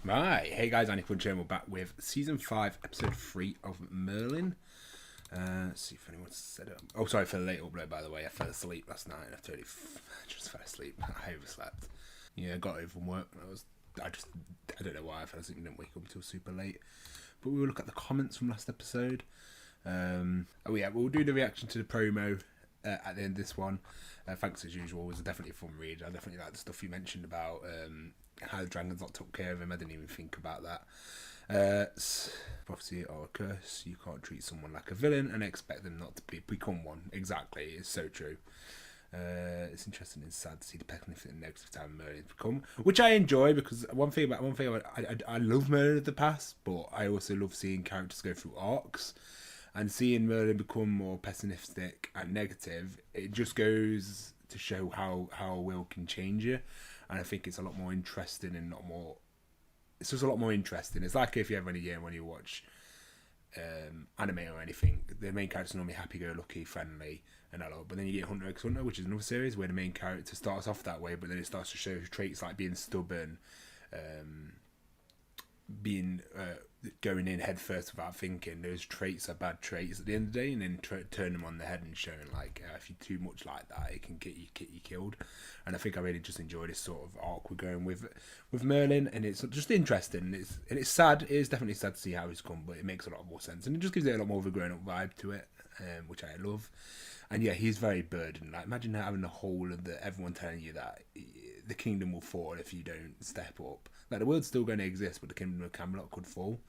Right, hey guys, AniCrunch and we're back with Season 5, Episode 3 of Merlin. Let's see if anyone's set up. Oh, sorry for the late upload, by the way. I fell asleep last night. I just fell asleep. I overslept. Yeah, I got home from work. I don't know why I fell asleep and didn't wake up until super late. But we will look at the comments from last episode. Oh yeah, we'll do the reaction to the promo at the end of this one. Thanks as usual. It was definitely a fun read. I definitely like the stuff you mentioned about how the dragons not took care of him. I didn't even think about that. Prophecy or a curse. You can't treat someone like a villain and expect them not to become one. Exactly, it's so true. It's interesting and sad to see the pessimistic and negative time Merlin's become, which I enjoy because one thing I love Merlin of the past, but I also love seeing characters go through arcs. And seeing Merlin become more pessimistic and negative, it just goes to show how a will can change you. And I think it's a lot more interesting and it's just a lot more interesting. It's like if you ever when you watch anime or anything, the main character's normally happy-go-lucky, friendly, and that lot. But then you get Hunter x Hunter, which is another series where the main character starts off that way, but then it starts to show traits like being stubborn, going in head first without thinking. Those traits are bad traits at the end of the day, and then turn them on their head and showing like if you're too much like that, it can get you killed. And I think I really just enjoy this sort of arc we're going with Merlin, and it's just interesting. It's sad. It is definitely sad to see how he's come, but it makes a lot more sense, and it just gives it a lot more of a grown up vibe to it, which I love. And yeah, he's very burdened. Like imagine having the whole of everyone telling you that the kingdom will fall if you don't step up. Like the world's still going to exist, but the kingdom of Camelot could fall.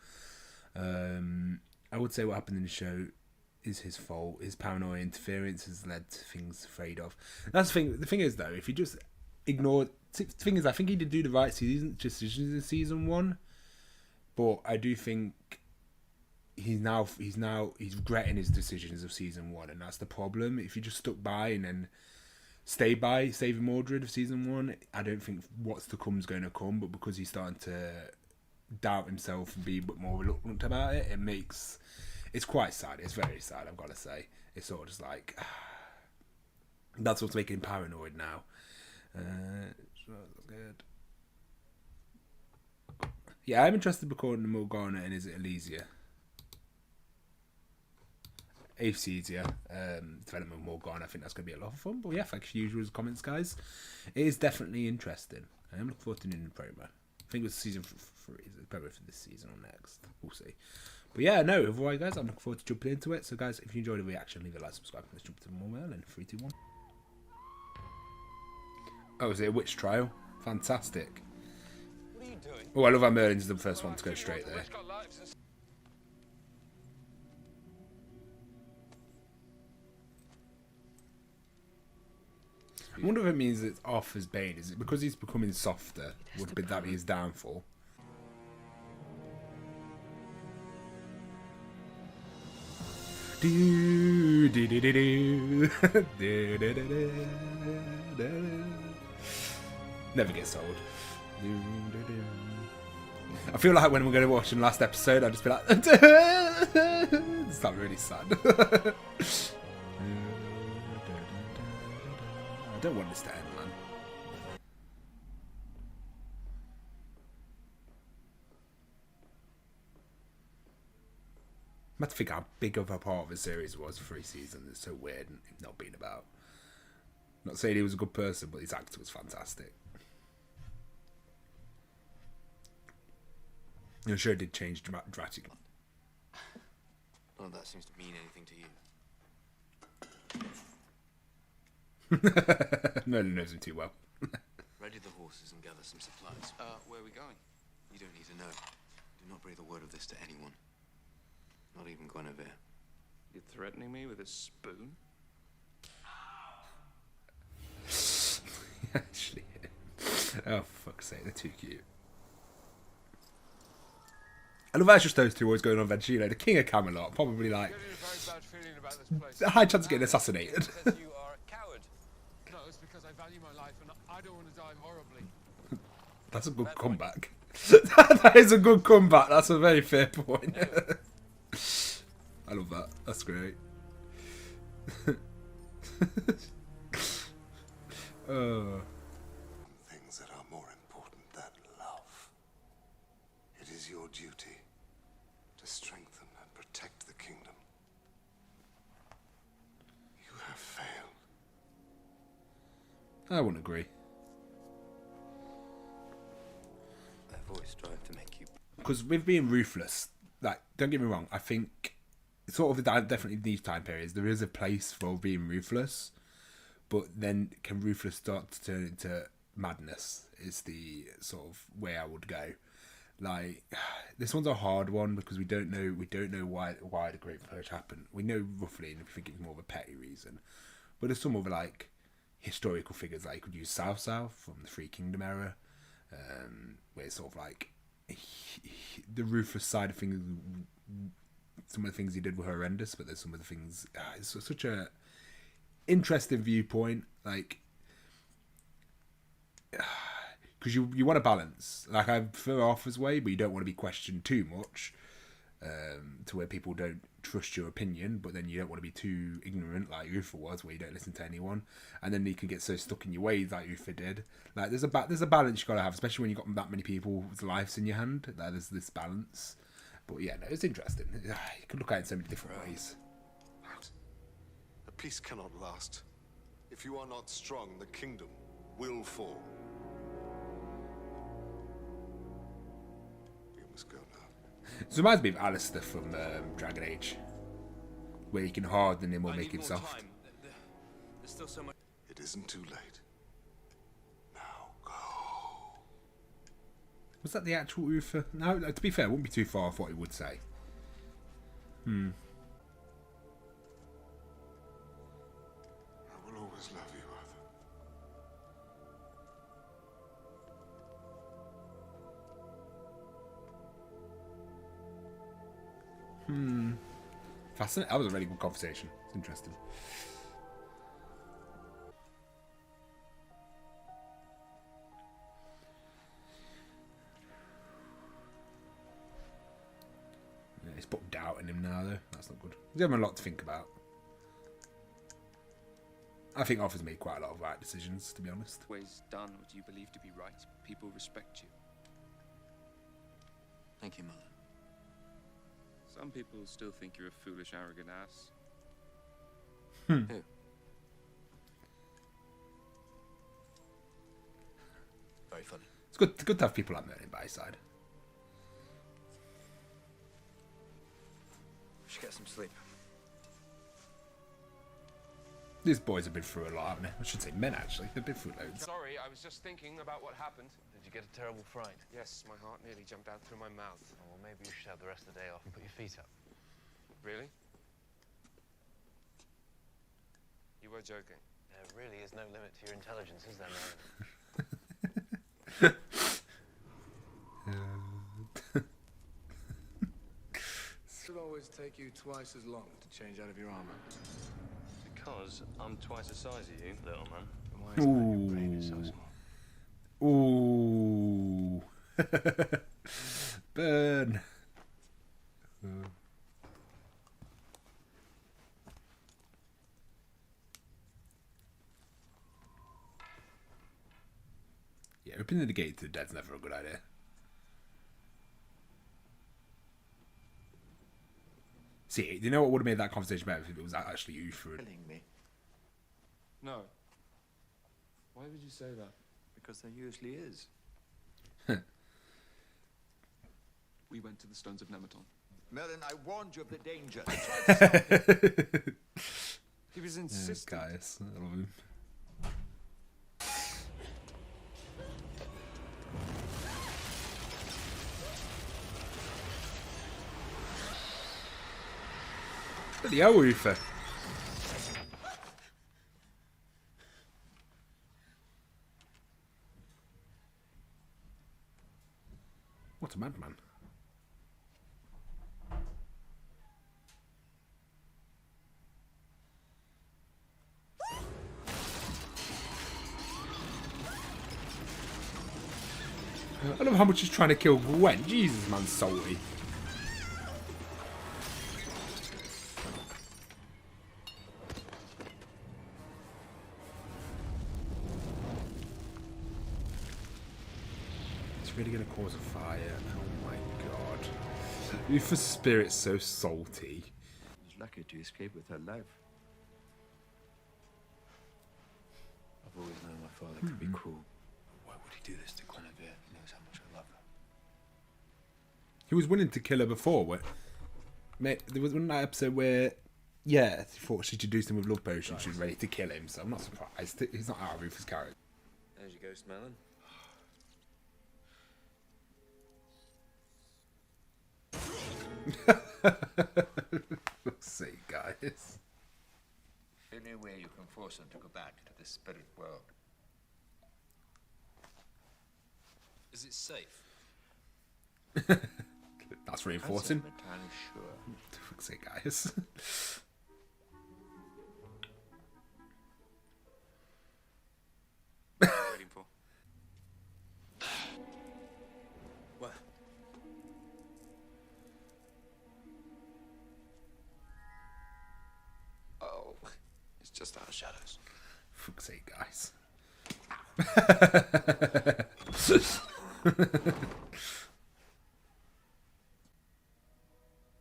I would say what happened in the show is his fault. His paranoid interference has led to things afraid of. That's the thing. The thing is, though, if you just ignore... The thing is, I think he did do the right decisions in season 1. But I do think he's regretting his decisions of season 1. And that's the problem. If you just stuck by and then stay by saving Mordred of season 1, I don't think what's to come is going to come. But because he's starting to doubt himself and be a bit more reluctant about it, it's quite sad. It's very sad, I've got to say. It's sort of just like that's what's making him paranoid now. Good. Yeah, I'm interested in recording Morgana and is it Elysia? Easier. Development of Morgana, I think that's going to be a lot of fun. But yeah, thank you for usual comments, guys. It is definitely interesting. I am looking forward to the promo. I think it was season 3. Is it probably for this season or next? We'll see. But yeah, no, otherwise, guys, I'm looking forward to jumping into it. So, guys, if you enjoyed the reaction, leave a like, subscribe, and let's jump to more Merlin. 3, 2, 1. Oh, is it a witch trial? Fantastic. What are you doing? Oh, I love how Merlin's the first one to go straight there. I wonder if it means it's off his bane. Is it because he's becoming softer? Would that be his downfall? Never gets old. I feel like when we're going to watch the last episode, I'll just be like, it's not really sad. I don't want this to end, man. I have to think how big of a part of the series it was for 3 seasons. It's so weird and not being about. Not saying he was a good person, but his actor was fantastic. The show did change dramatically. None of that seems to mean anything to you. No one knows him too well. Ready the horses and gather some supplies. Where are we going? You don't need to know. Do not breathe a word of this to anyone. Not even Guinevere. You're threatening me with a spoon? Actually, oh, fuck's sake, they're too cute. I love how just those two always going on adventure. You know, the King of Camelot, probably like a high chance of getting assassinated. You are a coward. No, it's because I value my life and I don't want to die horribly. That's a good comeback. That is a good comeback. That's a very fair point. I love that. That's great. Things that are more important than love. your duty to strengthen and protect the kingdom. You have failed. I wouldn't agree. I've always strived to make you. Because with being ruthless, like, don't get me wrong, I think sort of definitely in these time periods there is a place for being ruthless, but then can ruthless start to turn into madness? Is the sort of way I would go. Like, this one's a hard one because we don't know why the Great Purge happened. We know roughly, and we think it's more of a petty reason, but there's some other like historical figures, like you could use South from the Three Kingdom era, where it's sort of like the ruthless side of things. Some of the things he did were horrendous, but there's some of the things. It's such a interesting viewpoint, like, because you want a balance. Like, I prefer Arthur's way, but you don't want to be questioned too much, to where people don't trust your opinion, but then you don't want to be too ignorant like Uther was, where you don't listen to anyone, and then you can get so stuck in your ways like Uther did. Like, there's a balance you got to have, especially when you got that many people's lives in your hand. Like, there's this balance. But yeah, no, it's interesting. You could look at it in so many different ways. The peace cannot last. If you are not strong, the kingdom will fall. You must go now. It reminds me of Alistair from Dragon Age, where you can harden him or make him soft. There's still so much. It isn't too late. Now go. Was that the actual Uther? No, to be fair, it wouldn't be too far off what he would say. I will always love you, Arthur. Fascinating. That was a really good conversation. It's interesting. Yeah, he's put doubt in him now, though. That's not good. He's having a lot to think about. I think Arthur's made quite a lot of right decisions, to be honest. Always done what you believe to be right. People respect you. Thank you, Mother. Some people still think you're a foolish, arrogant ass. Who? Very funny. It's good to have people like Merlin by his side. We should get some sleep. These boys have been through a lot, haven't they? I should say men, actually. They've been through loads. Sorry, I was just thinking about what happened. Did you get a terrible fright? Yes, my heart nearly jumped out through my mouth. Oh, well, maybe you should have the rest of the day off and put your feet up. Really? You were joking. There really is no limit to your intelligence, is there, Merlin? Should always take you twice as long to change out of your armor. Because I'm twice the size of you, little man. Why is it that your brain is so small? Ooh. Burn. Yeah, opening the gate to the dead's never a good idea. See, you know what would have made that conversation better if it was actually Uther? Killing me. No. Why would you say that? Because there usually is. We went to the Stones of Nematon. Merlin, I warned you of the danger. He was Yeah, insistent. guys, I love him. Bloody hell, Uther. What a madman. I love how much he's trying to kill Gwen. Jesus, man's salty. It's really going to cause a fire. Oh my god. Uther's spirit's so salty. I was lucky to escape with her life. I've always known my father could be cruel. Why would he do this to Guinevere? He knows how much I love her. He was willing to kill her before. Mate, there was one episode where, yeah, he thought she should do something with love potion. She was ready to kill him, so I'm not surprised. He's not out of Uther's character. There's your ghost, Merlin. Let's see, guys. Any way you can force them to go back to the spirit world. Is it safe? That's reinforcing. I'm not entirely sure. For fuck's sake, guys. Waiting for. What? Oh, it's just our shadows. For fuck's sake, guys.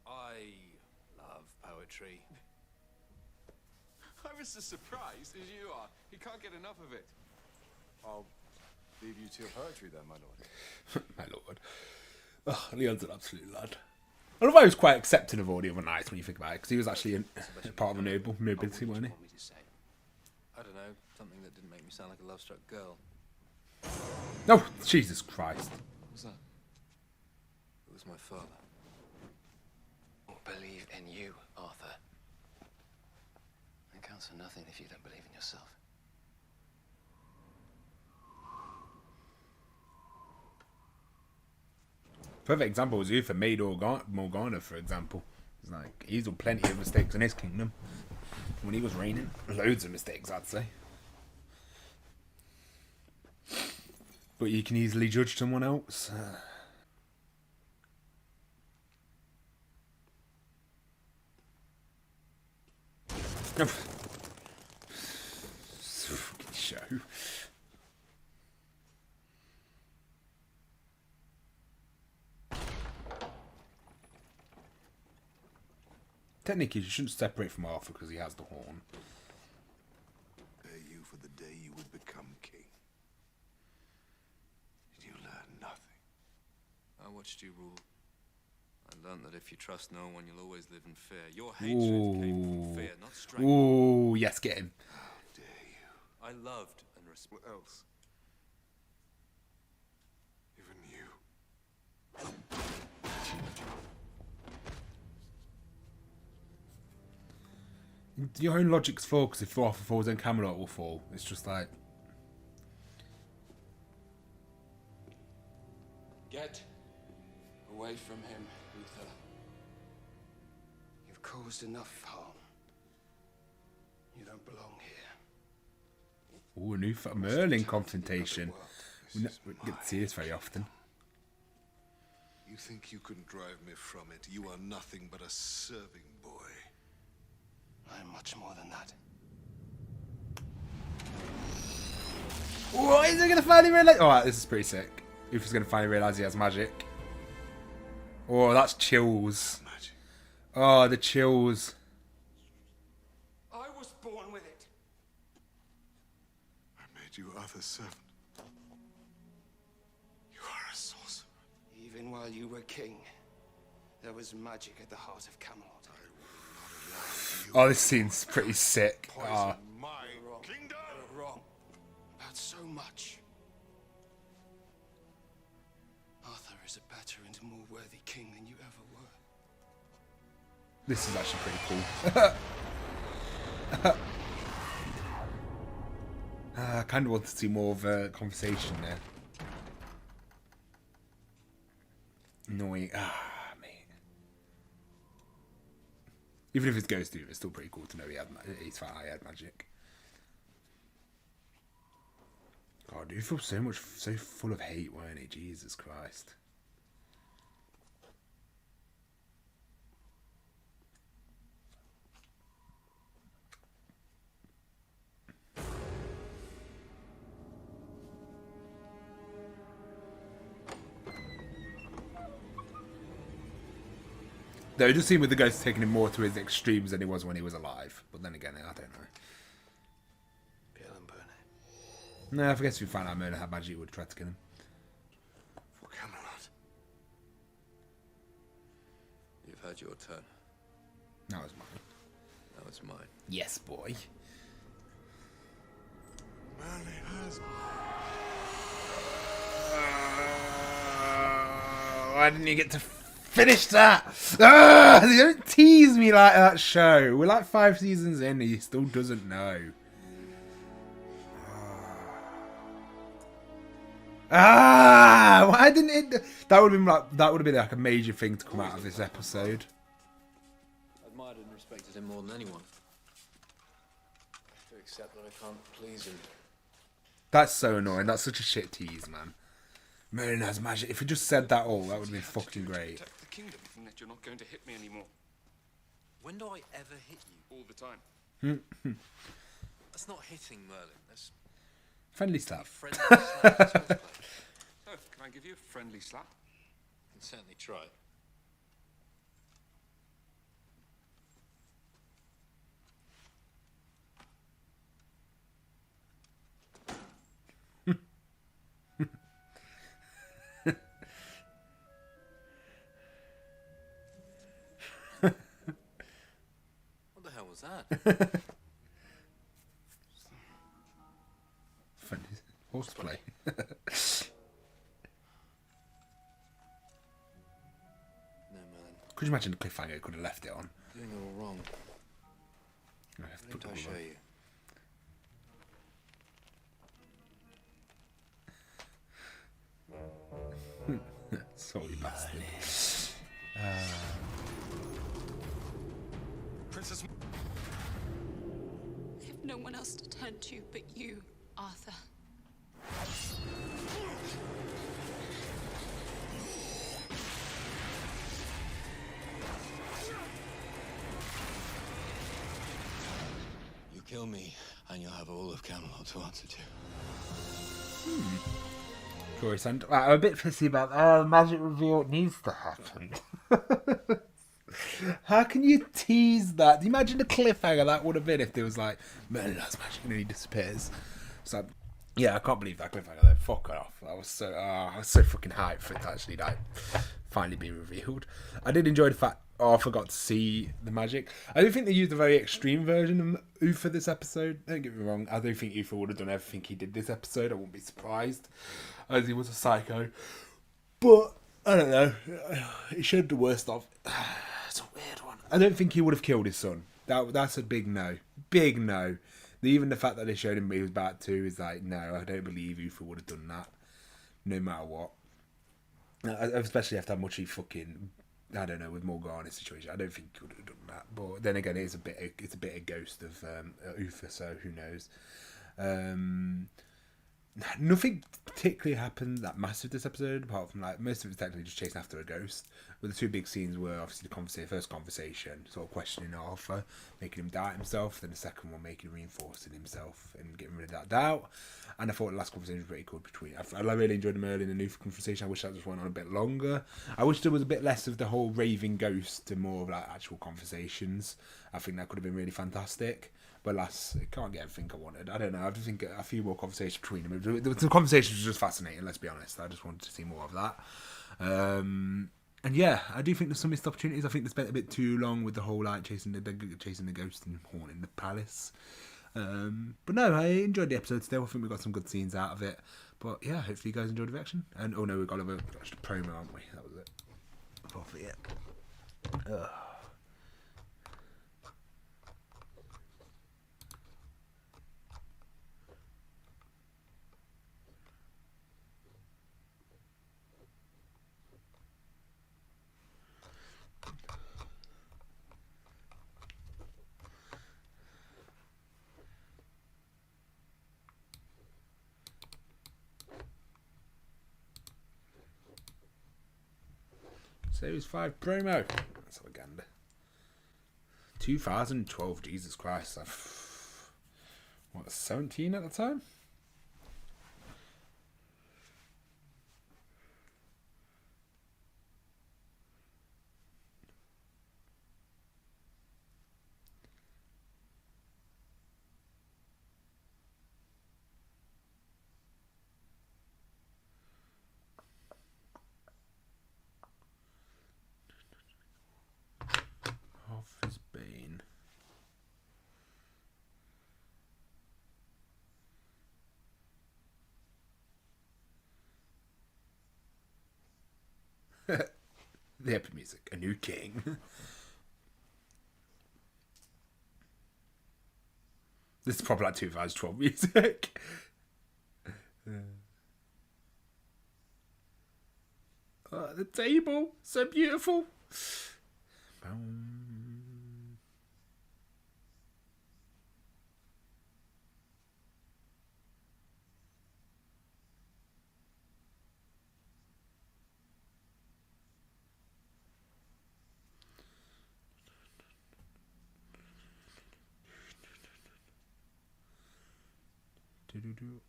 I love poetry. I was as surprised as you are. He can't get enough of it. I'll leave you to your poetry then, my lord. My lord. Oh, Leon's an absolute lad. I love how he was quite accepting of all the other knights when you think about it, because he was actually a part of the nobility, wasn't he? Want me to say? I don't know, something that didn't make me sound like a love-struck girl. No, Jesus Christ. What was that? It was my father. Believe in you, Arthur. It counts for nothing if you don't believe in yourself. Perfect example was Uther made Morgana, for example. It's like, he's done plenty of mistakes in his kingdom. When he was reigning, loads of mistakes, I'd say. But you can easily judge someone else. Fucking show. Technically, you shouldn't separate from Arthur because he has the horn. Prepare you for the day you would become king. You learn nothing. I watched you rule. I learned that if you trust no one, you'll always live in fear. Your hatred came from fear, not strength. Ooh, yes, get him. How dare you? I loved and respected. What else? Even you. Your own logic's full, because if Arthur falls, then Camelot will fall. It's just like... Get away from him, Uther. You've caused enough harm. You don't belong here. Ooh, a new Merlin confrontation. We don't get to see this very often. You think you can drive me from it? You are nothing but a serving boy. I am much more than that. What is he gonna finally realise? Oh, this is pretty sick. Uther's gonna finally realise he has magic. Oh, that's chills. Magic. Oh, the chills. I was born with it. I made you Arthur's servant. You are a sorcerer. Even while you were king, there was magic at the heart of Camelot. Oh, this scene's pretty sick. Poison Oh. my Wrong. kingdom. You're wrong. About so much. Arthur is a better and more worthy king than you ever were. This is actually pretty cool. I kind of want to see more of a conversation there. Annoying. Mate. Even if it's Ghost Dude, it's still pretty cool to know he's found I had magic. God, dude, feel so full of hate, weren't he? Jesus Christ. Though it does seem with the ghost taking him more to his extremes than he was when he was alive. But then again, I don't know. Kill him, Bernard. No, I guess if we found out Merlin had magic, he would try to kill him. For Camelot. You've had your turn. That was mine. Now it's mine. Yes, boy. Merlin has. Why didn't you get to finish that? You don't tease me like that, show. We're like 5 seasons in and he still doesn't know. Why didn't it? That would have been like a major thing to come out of this episode. I admired and respected him more than anyone. I have to accept that I can't please him. That's so annoying. That's such a shit tease, man. Merlin has magic. If he just said that all, that would have been fucking great. Protect the kingdom, and that you're not going to hit me anymore. When do I ever hit you? All the time. That's not hitting, Merlin. That's Friendly slap. friendly slap. It's horseplay. So, can I give you a friendly slap? Can certainly try. What the hell was that? Friendly horseplay. No, Merlin. Could you imagine the cliffhanger could have left it on? You're doing it all wrong. I have to Why put don't I it show all you? on. Sorry, bastard. Princess. I have no one else to turn to but you, Arthur. You kill me, and you'll have all of Camelot to answer to. I'm a bit pissy about the magic reveal needs to happen. How can you tease that? Imagine the cliffhanger that would have been if there was like, Merlin has magic and then he disappears. So, yeah, I can't believe that cliffhanger though. Fuck off. I was so fucking hyped for it to actually like finally be revealed. I did enjoy the fact I forgot to see the magic. I do think they used a very extreme version of Uther this episode. Don't get me wrong. I don't think Uther would have done everything he did this episode. I wouldn't be surprised, as he was a psycho. But I don't know. He showed the worst of. It's a weird one. I don't think he would have killed his son. That's a big no. Big no. Even the fact that they showed him he was about to is like, no, I don't believe Uther would have done that. No matter what. Especially after how much he fucking, I don't know, with Morgana's situation. I don't think he would have done that. But then again, it's a bit of ghost of Uther, so who knows. Nothing particularly happened that massive this episode, apart from like most of it's technically just chasing after a ghost. But the two big scenes were obviously the first conversation, sort of questioning Arthur, making him doubt himself. Then the second one, making reinforcing himself and getting rid of that doubt. And I thought the last conversation was pretty cool between. I really enjoyed the Merlin and Uther conversation. I wish that just went on a bit longer. I wish there was a bit less of the whole raving ghost and more of like actual conversations. I think that could have been really fantastic. But alas, it can't get everything I wanted. I don't know. I just think a few more conversations between them. The conversation was just fascinating, let's be honest. I just wanted to see more of that. And yeah, I do think there's some missed opportunities. I think they spent a bit too long with the whole like chasing the ghost and haunting the palace. But no, I enjoyed the episode still. I think we got some good scenes out of it. But yeah, hopefully you guys enjoyed the reaction. And oh no, we've got a promo, aren't we? That was it. Before I forget. Ugh. Series 5 promo. That's propaganda. 2012, Jesus Christ. What, 17 at the time? The epic music. A new king. This is probably like 2012 music. The table. So beautiful.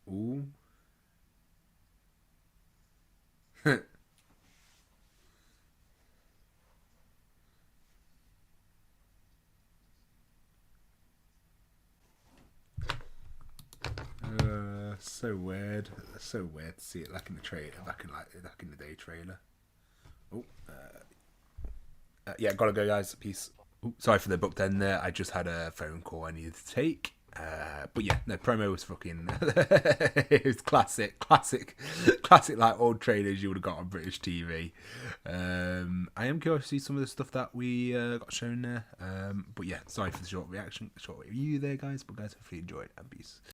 Ooh. So weird. So weird to see it like in the trailer, back in the day trailer. Oh, yeah, gotta go, guys. Peace. Ooh, sorry for the book then there. I just had a phone call I needed to take. But yeah, no, promo was fucking it was classic like old trailers you would have got on British TV. I am curious to see some of the stuff that we got shown there. But yeah, sorry for the short review there, guys. But guys, hopefully you enjoyed, and peace.